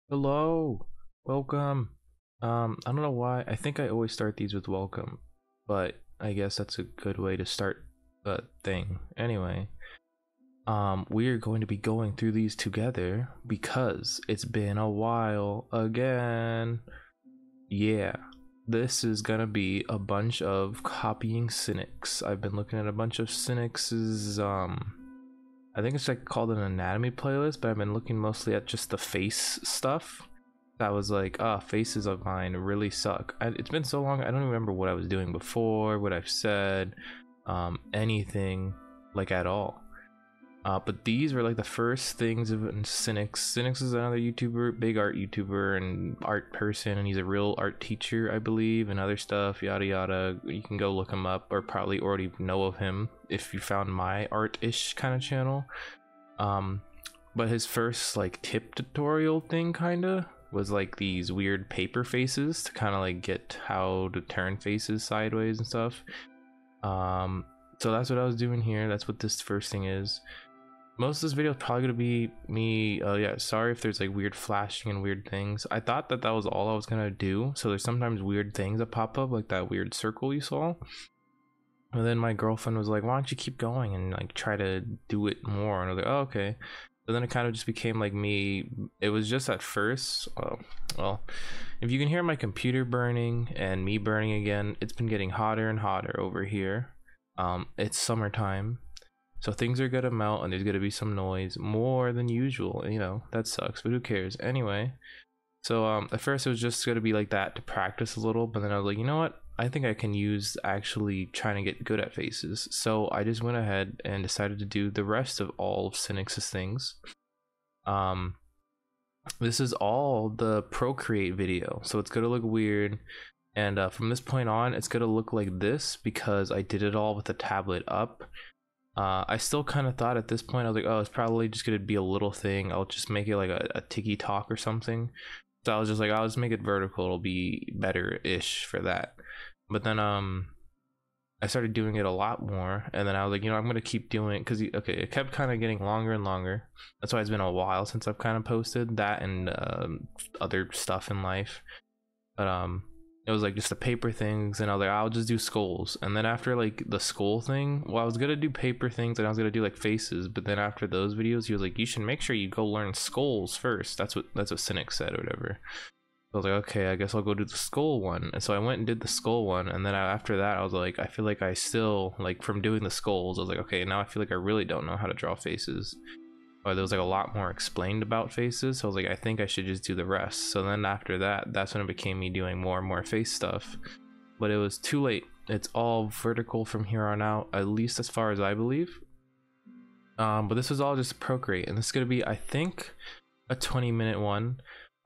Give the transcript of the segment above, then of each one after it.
Hello, welcome. I don't know why. I think I always start these with welcome, but I guess that's a good way to start a thing. Anyway, we are going to be going through these together because it's been a while again. Yeah, this is gonna be a bunch of copying Sinix. I've been looking at a bunch of Sinix's, I think it's like called an anatomy playlist, but I've been looking mostly at just the face stuff. That was like, faces of mine really suck. It's been so long, I don't even remember what I was doing before, what I've said, anything like at all. But these were like the first things of Sinix. Sinix is another YouTuber, big art YouTuber and art person, and he's a real art teacher, I believe, and other stuff, yada yada. You can go look him up, or probably already know of him if you found my art-ish kind of channel. But his first like tip tutorial thing kinda was like these weird paper faces to kind of like get how to turn faces sideways and stuff. So that's what I was doing here. That's what this first thing is. Most of this video is probably gonna be me. Yeah, sorry if there's like weird flashing and weird things. I thought that was all I was gonna do, so there's sometimes weird things that pop up, like that weird circle you saw. And then my girlfriend was like, why don't you keep going and like try to do it more? And I was like, oh, okay. But then it kind of just became like me. It was just at first, well, if you can hear my computer burning and me burning again, it's been getting hotter and hotter over here. It's summertime, so things are gonna melt and there's gonna be some noise more than usual. You know, that sucks, but who cares? Anyway, so at first it was just gonna be like that to practice a little, but then I was like, you know what? I think I can use actually trying to get good at faces. So I just went ahead and decided to do the rest of all of Sinix's things. This is all the Procreate video, so it's gonna look weird. And from this point on, it's gonna look like this because I did it all with the tablet up. I still kind of thought at this point, I was like, oh, it's probably just gonna be a little thing. I'll just make it like a tiki talk or something. So I was just like, I'll just make it vertical. It'll be better-ish for that. But then I started doing it a lot more, and then I was like, you know, I'm gonna keep doing it because okay, it kept kind of getting longer and longer. That's why it's been a while since I've kind of posted that and other stuff in life. But it was like just the paper things, and I was like, I'll just do skulls. And then after like the skull thing, well, I was gonna do paper things and I was gonna do like faces, but then after those videos he was like, you should make sure you go learn skulls first. That's what Sinix said or whatever. So I was like, okay, I guess I'll go do the skull one. And so I went and did the skull one, and then after that I was like, I feel like I still, like, from doing the skulls, I was like, okay, now I feel like I really don't know how to draw faces. Or there was like a lot more explained about faces, so I was like, I think I should just do the rest. So then after that, that's when it became me doing more and more face stuff. But it was too late. It's all vertical from here on out, at least as far as I believe. But this was all just Procreate, and this is gonna be, I think, a 20-minute one.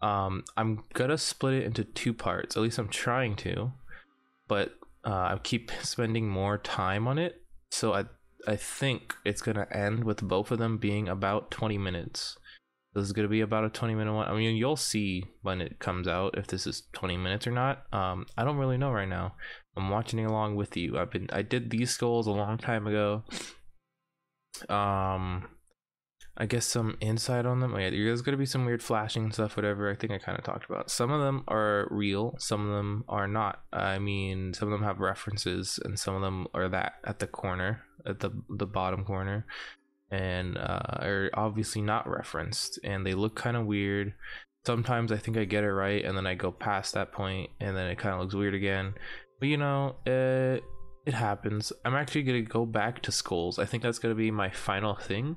I'm gonna split it into two parts, at least I'm trying to, but I keep spending more time on it, so I think it's gonna end with both of them being about 20 minutes. This is gonna be about a 20-minute one. I mean, you'll see when it comes out if this is 20 minutes or not. I don't really know right now. I'm watching along with you. I did these skulls a long time ago. I guess some insight on them. Oh yeah, there's gonna be some weird flashing and stuff, whatever. I think I kind of talked about. Some of them are real, some of them are not. I mean, some of them have references, and some of them are that at the corner, at the bottom corner, and are obviously not referenced, and they look kind of weird. Sometimes I think I get it right, and then I go past that point, and then it kind of looks weird again. But you know, it happens. I'm actually gonna go back to skulls. I think that's gonna be my final thing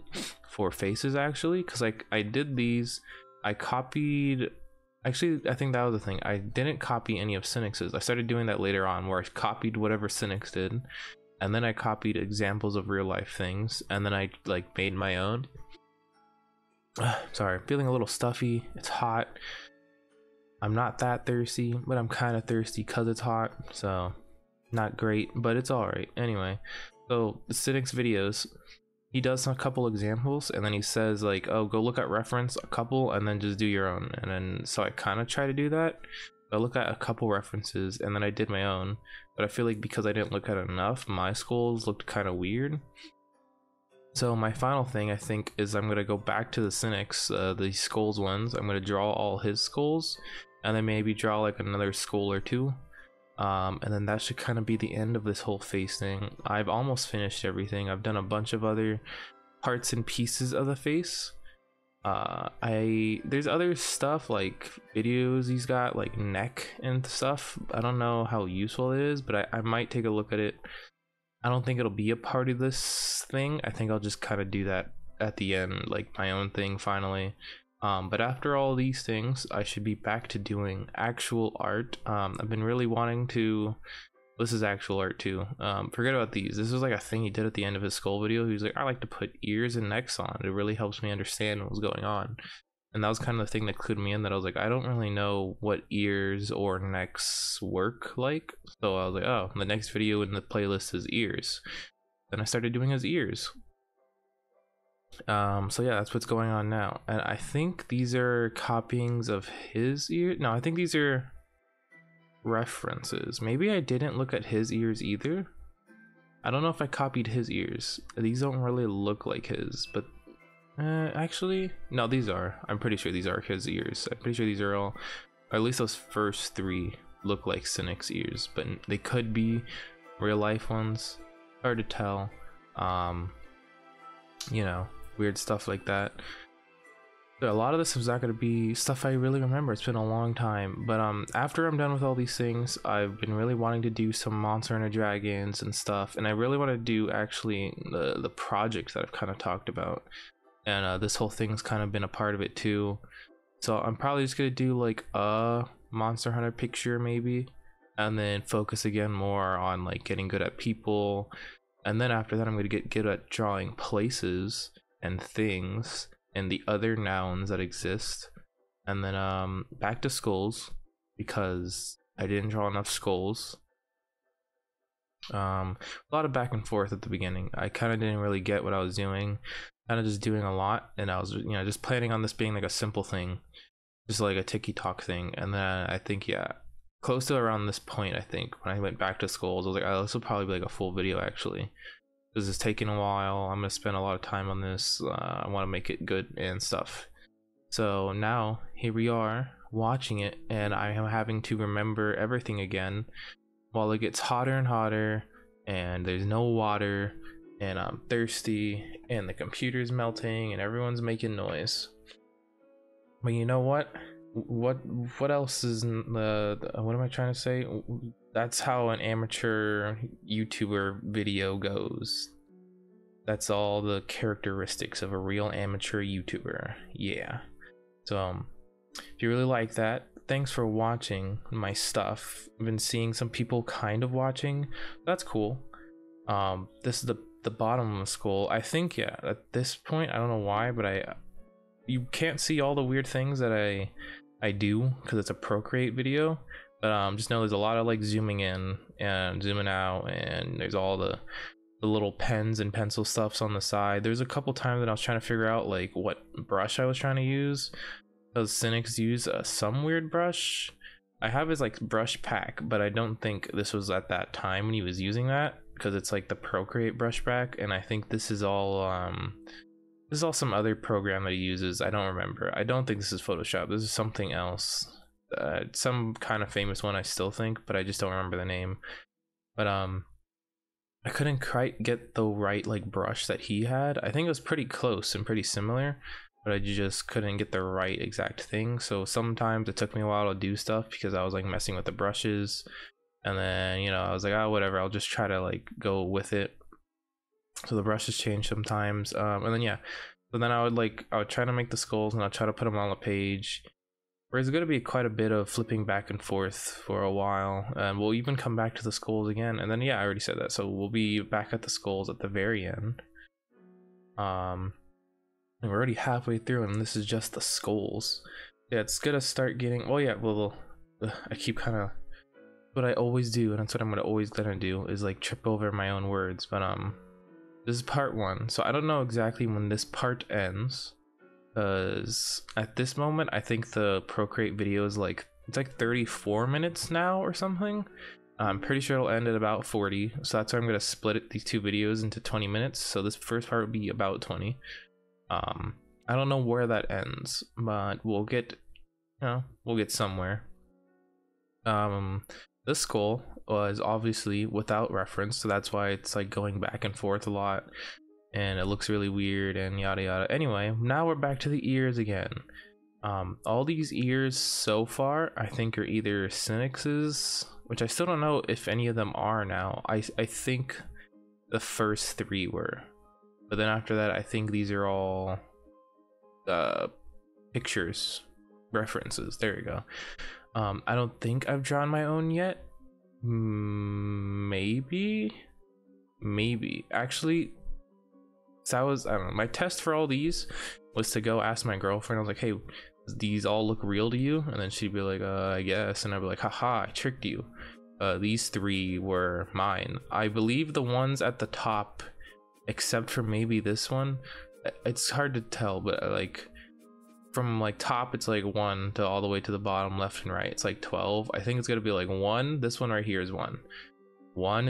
for faces, actually, because I did these. I copied. Actually, I think that was the thing. I didn't copy any of Sinix's. I started doing that later on, where I copied whatever Sinix did, and then I copied examples of real life things, and then I like made my own. Sorry, feeling a little stuffy. It's hot. I'm not that thirsty, but I'm kind of thirsty because it's hot. So not great, but it's all right. Anyway, so the Sinix videos, he does a couple examples, and then he says like, oh, go look at reference a couple and then just do your own. And then so I kind of try to do that. I look at a couple references and then I did my own, but I feel like because I didn't look at enough, my skulls looked kind of weird. So my final thing, I think, is I'm gonna go back to the Sinix, the skulls ones. I'm gonna draw all his skulls, and then maybe draw like another skull or two. And then that should kind of be the end of this whole face thing. I've almost finished everything. I've done a bunch of other parts and pieces of the face. There's other stuff like videos he's got, like neck and stuff. I don't know how useful it is, but I might take a look at it. I don't think it'll be a part of this thing. I think I'll just kind of do that at the end, like my own thing finally. But after all these things, I should be back to doing actual art. I've been really wanting to. This is actual art too. Forget about these. This was like a thing he did at the end of his skull video. He was like, I like to put ears and necks on. It really helps me understand what's going on. And that was kind of the thing that clued me in, that I was like, I don't really know what ears or necks work like. So I was like, oh, the next video in the playlist is ears. Then I started doing his ears. So yeah, that's what's going on now. And I think these are copyings of his ear. No, I think these are references. Maybe I didn't look at his ears either. I don't know if I copied his ears. These don't really look like his, but actually, no, these are. I'm pretty sure these are his ears. I'm pretty sure these are all, or at least those first three look like Sinix ears, but they could be real life ones. Hard to tell. You know, weird stuff like that. A lot of this is not going to be stuff I really remember. It's been a long time, but after I'm done with all these things, I've been really wanting to do some Monster and Dragons and stuff, and I really want to do actually the projects that I've kind of talked about, and this whole thing's kind of been a part of it too. So I'm probably just gonna do like a Monster Hunter picture maybe, and then focus again more on like getting good at people, and then after that I'm gonna get good at drawing places and things and the other nouns that exist, and then back to skulls, because I didn't draw enough skulls. A lot of back and forth at the beginning. I kind of didn't really get what I was doing, kind of just doing a lot, and I was, you know, just planning on this being like a simple thing, just like a ticky-tock thing. And then I think, yeah, close to around this point, I think when I went back to skulls, I was like, oh, this will probably be like a full video actually. This is taking a while. I'm gonna spend a lot of time on this. I want to make it good and stuff. So now here we are watching it, and I am having to remember everything again while it gets hotter and hotter, and there's no water, and I'm thirsty, and the computer's melting, and everyone's making noise. But you know what? What else is what am I trying to say? That's how an amateur YouTuber video goes. That's all the characteristics of a real amateur YouTuber. Yeah. So if you really like that, thanks for watching my stuff. I've been seeing some people kind of watching. That's cool. This is the bottom of the skull. I think, yeah, at this point, I don't know why, but you can't see all the weird things that I do because it's a Procreate video. But just know there's a lot of like zooming in and zooming out, and there's all the little pens and pencil stuffs on the side. There's a couple times that I was trying to figure out like what brush I was trying to use. Does Sinix use some weird brush? I have his like brush pack, but I don't think this was at that time when he was using that, because it's like the Procreate brush pack, and I think this is all some other program that he uses. I don't remember. I don't think this is Photoshop. This is something else. Some kind of famous one, I still think, but I just don't remember the name. But I couldn't quite get the right like brush that he had. I think it was pretty close and pretty similar, but I just couldn't get the right exact thing. So sometimes it took me a while to do stuff because I was like messing with the brushes, and then, you know, I was like, oh, whatever, I'll just try to like go with it. So the brushes change sometimes, and then yeah, so then I would try to make the skulls, and I'll try to put them on the page. There's going to be quite a bit of flipping back and forth for a while, and we'll even come back to the skulls again, and then yeah, I already said that, so we'll be back at the skulls at the very end. And we're already halfway through, and this is just the skulls. Yeah, it's gonna start getting, oh yeah, well, I keep kind of, what I always do, and that's what I'm always gonna do, is like trip over my own words. But this is part one, so I don't know exactly when this part ends, because at this moment I think the Procreate video is like, it's like 34 minutes now or something. I'm pretty sure it'll end at about 40, so that's why I'm gonna split these two videos into 20 minutes. So this first part will be about 20. I don't know where that ends, but we'll get, we'll get somewhere. This skull was obviously without reference, so that's why it's like going back and forth a lot, and it looks really weird and yada yada. Anyway, now we're back to the ears again. All these ears so far, I think, are either Sinix's, which I still don't know if any of them are now. I think the first three were, but then after that, I think these are all pictures, references. There you go. I don't think I've drawn my own yet. Maybe actually. So I don't know, my test for all these was to go ask my girlfriend. I was like, hey, these all look real to you? And then she'd be like, I guess. And I'd be like, haha, I tricked you. These three were mine. I believe the ones at the top, except for maybe this one, it's hard to tell, but like from like top it's like 1 to all the way to the bottom left and right, it's like 12. I think it's gonna be like 1. This one right here is 1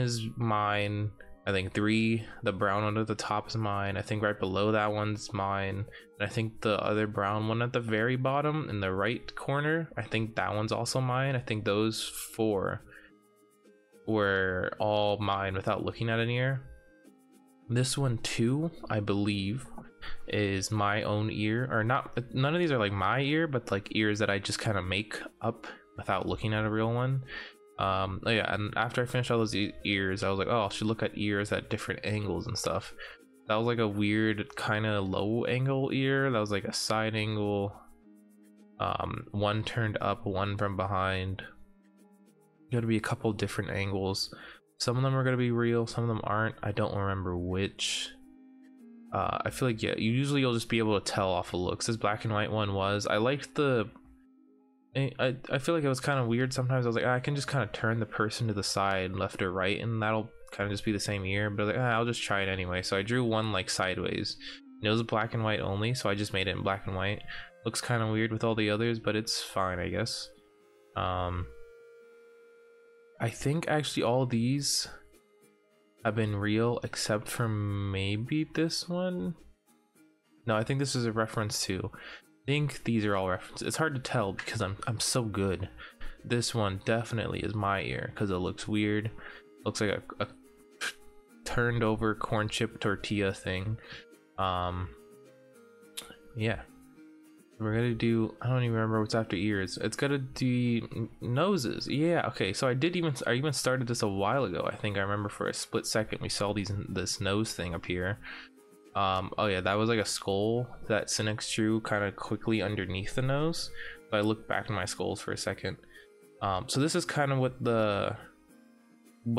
is mine. I think 3, the brown one at the top, is mine. I think right below that one's mine, and I think the other brown one at the very bottom in the right corner, I think that one's also mine. I think those 4 were all mine without looking at an ear. This one too, I believe, is my own ear, or not. None of these are like my ear, but like ears that I just kind of make up without looking at a real one. Oh yeah, and after I finished all those ears, I was like, oh, I should look at ears at different angles and stuff. That was like a weird kind of low angle ear. That was like a side angle, one turned up, one from behind. Gonna be a couple different angles. Some of them are gonna be real, some of them aren't. I don't remember which. I feel like, yeah, you'll just be able to tell off of looks. This black and white one was, I liked the, I feel like it was kind of weird sometimes. I was like, I can just kind of turn the person to the side, left or right, and that'll kind of just be the same ear. But like, I'll just try it anyway. So I drew one like sideways. It was black and white only, so I just made it in black and white. Looks kind of weird with all the others, but it's fine, I guess. I think actually all these have been real except for maybe this one. No, I think this is a reference too. I think these are all references. It's hard to tell because I'm so good. This one definitely is my ear because it looks weird. Looks like a turned over corn chip tortilla thing. Yeah. We're gonna do, I don't even remember what's after ears. It's gonna do noses. Yeah, okay. So I even started this a while ago. I think I remember for a split second we saw this nose thing appear. Oh yeah, that was like a skull that Sinix drew kind of quickly underneath the nose. So I looked back in my skulls for a second. So this is kind of what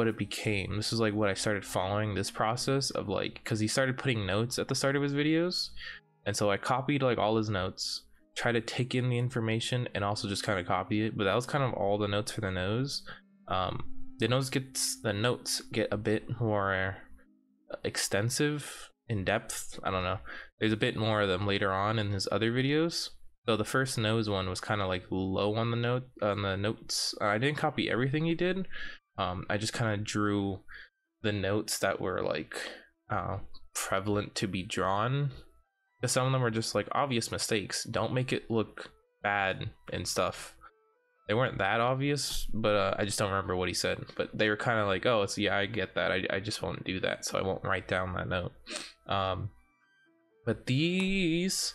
it became. This is like what I started following, this process of like, because he started putting notes at the start of his videos, and so I copied like all his notes, try to take in the information and also just kind of copy it. But that was kind of all the notes for the nose. The notes get a bit more extensive, in depth. I don't know, there's a bit more of them later on in his other videos. So the first nose one was kind of like low on the notes. I didn't copy everything he did. I just kind of drew the notes that were like prevalent to be drawn, because some of them were just like obvious mistakes. Don't make it look bad and stuff. They weren't that obvious, but I just don't remember what he said. But they were kind of like, oh, it's, yeah, I get that. I just won't do that, so I won't write down that note. But these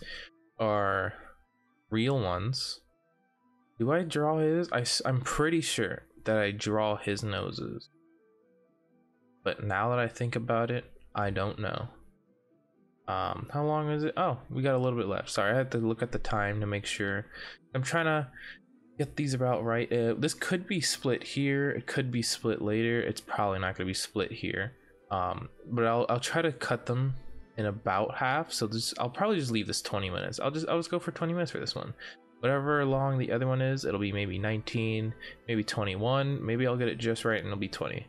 are real ones. Do I draw his? I'm pretty sure that I draw his noses. But now that I think about it, I don't know. How long is it? Oh, we got a little bit left. Sorry, I had to look at the time to make sure. I'm trying to get these about right. This could be split here, it could be split later. It's probably not going to be split here, but I'll try to cut them in about half. So I'll probably just leave this 20 minutes. I'll just go for 20 minutes for this one. Whatever long the other one is, it'll be maybe 19, maybe 21. Maybe I'll get it just right and it'll be 20.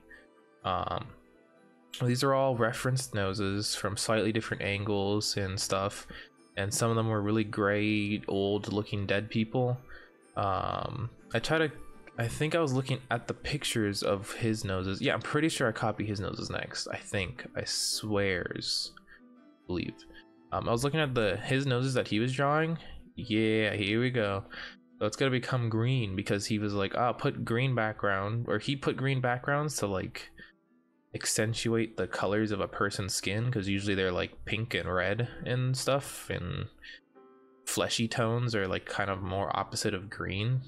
These are all referenced noses from slightly different angles and stuff, and some of them were really gray, old looking dead people. I try to I think I was looking at the pictures of his noses. Yeah, I'm pretty sure I copy his noses next. I think. I swears. Believe. I was looking at his noses that he was drawing. Yeah, here we go. So it's gonna become green because he was like, ah, put green background, or he put green backgrounds to like accentuate the colors of a person's skin, because usually they're like pink and red and stuff, and fleshy tones are like kind of more opposite of green.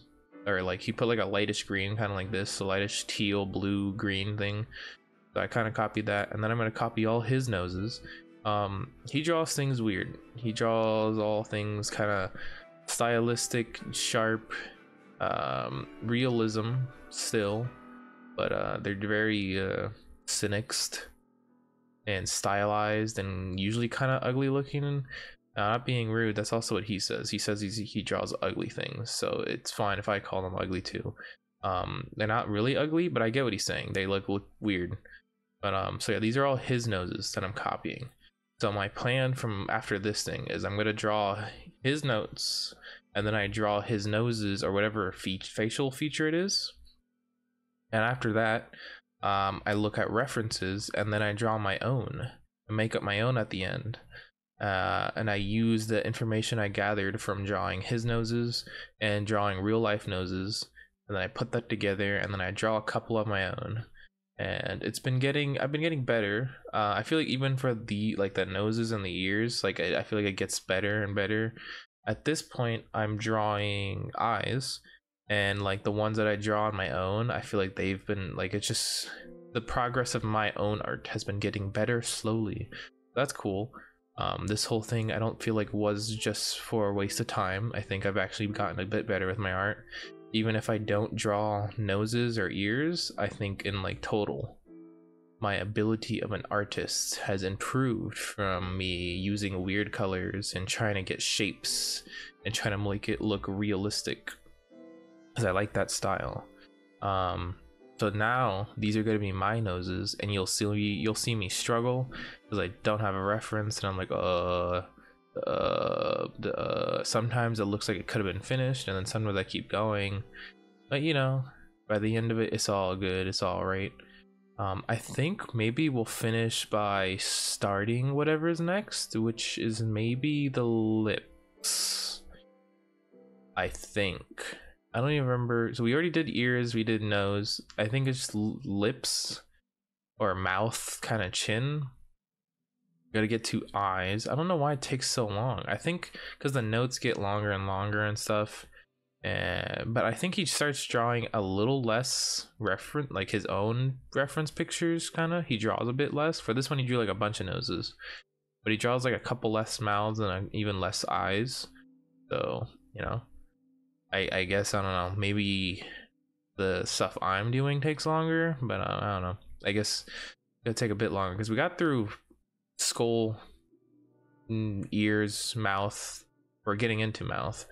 Or like he put like a lightish green, kind of like this, a lightish teal, blue, green thing. So I kind of copied that, and then I'm gonna copy all his noses. He draws things weird. He draws all things kind of stylistic, sharp, realism still, but they're very Sinixed and stylized and usually kind of ugly looking. Not being rude, that's also what he says. He says he draws ugly things, so it's fine if I call them ugly too. They're not really ugly, but I get what he's saying. They look weird. But so yeah, these are all his noses that I'm copying. So my plan from after this thing is I'm gonna draw his notes, and then I draw his noses or whatever facial feature it is. And after that, I look at references, and then I draw my own and make up my own at the end. And I use the information I gathered from drawing his noses and drawing real life noses, and then I put that together, and then I draw a couple of my own. And I've been getting better. I feel like even for the noses and the ears, like I feel like it gets better and better. At this point, I'm drawing eyes, and like the ones that I draw on my own, I feel like they've been like, it's just the progress of my own art has been getting better slowly. That's cool. This whole thing I don't feel like was just for a waste of time. I think I've actually gotten a bit better with my art. Even if I don't draw noses or ears, I think in like total, my ability of an artist has improved from me using weird colors and trying to get shapes and trying to make it look realistic, because I like that style. So now these are going to be my noses, and you'll see me struggle because I don't have a reference, and I'm like, sometimes it looks like it could have been finished, and then sometimes I keep going, but you know, by the end of it, it's all good, it's all right. I think maybe we'll finish by starting whatever's next, which is maybe the lips. I think. I don't even remember. So we already did ears, we did nose. I think it's lips or mouth, kind of chin. Gotta get to eyes. I don't know why it takes so long. I think because the notes get longer and longer and stuff. But I think he starts drawing a little less reference, like his own reference pictures, kind of. He draws a bit less. For this one, he drew like a bunch of noses, but he draws like a couple less mouths and even less eyes. So, you know. I guess, I don't know, maybe the stuff I'm doing takes longer, but I don't know. I guess it'll take a bit longer because we got through skull, ears, mouth. We're getting into mouth.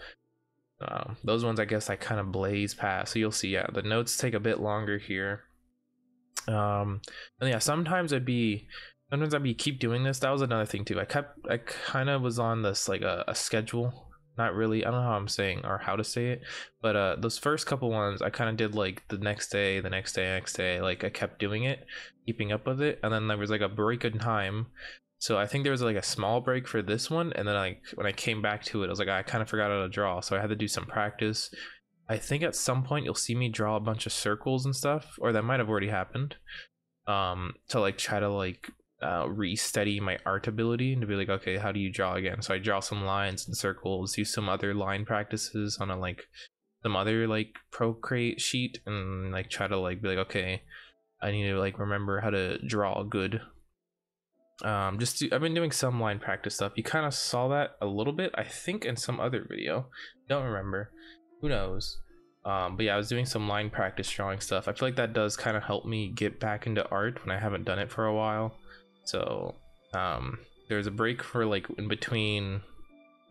Those ones I guess I kind of blaze past, so you'll see. Yeah, the notes take a bit longer here. And yeah, sometimes I'd be keep doing this. That was another thing too. I kind of was on this like a schedule. Not really, I don't know how I'm saying or how to say it, but those first couple ones I kind of did like the next day, like I kept doing it, keeping up with it, and then there was like a break in time. So I think there was like a small break for this one, and then like when I came back to it, I was like, I kind of forgot how to draw, so I had to do some practice. I think at some point you'll see me draw a bunch of circles and stuff, or that might have already happened, to like try to like re-steady my art ability and to be like, okay, how do you draw again? So I draw some lines and circles, use some other line practices on a like some other like Procreate sheet, and like try to like be like, okay, I need to like remember how to draw good. I've been doing some line practice stuff. You kind of saw that a little bit, I think, in some other video. Don't remember, who knows. But yeah, I was doing some line practice drawing stuff. I feel like that does kind of help me get back into art when I haven't done it for a while. So there's a break for like in between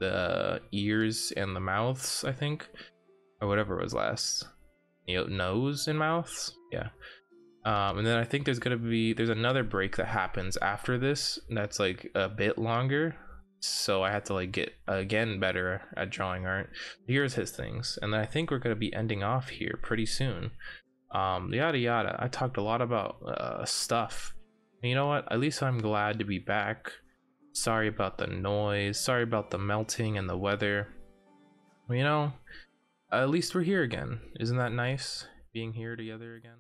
the ears and the mouths, I think, or whatever was last. Nose and mouths, yeah. And then I think there's another break that happens after this that's like a bit longer. so I had to like get again better at drawing art. Here's his things, and I think we're gonna be ending off here pretty soon. Yada yada. I talked a lot about stuff. And you know what? At least I'm glad to be back. Sorry about the noise. Sorry about the melting and the weather. You know, at least we're here again. Isn't that nice? Being here together again.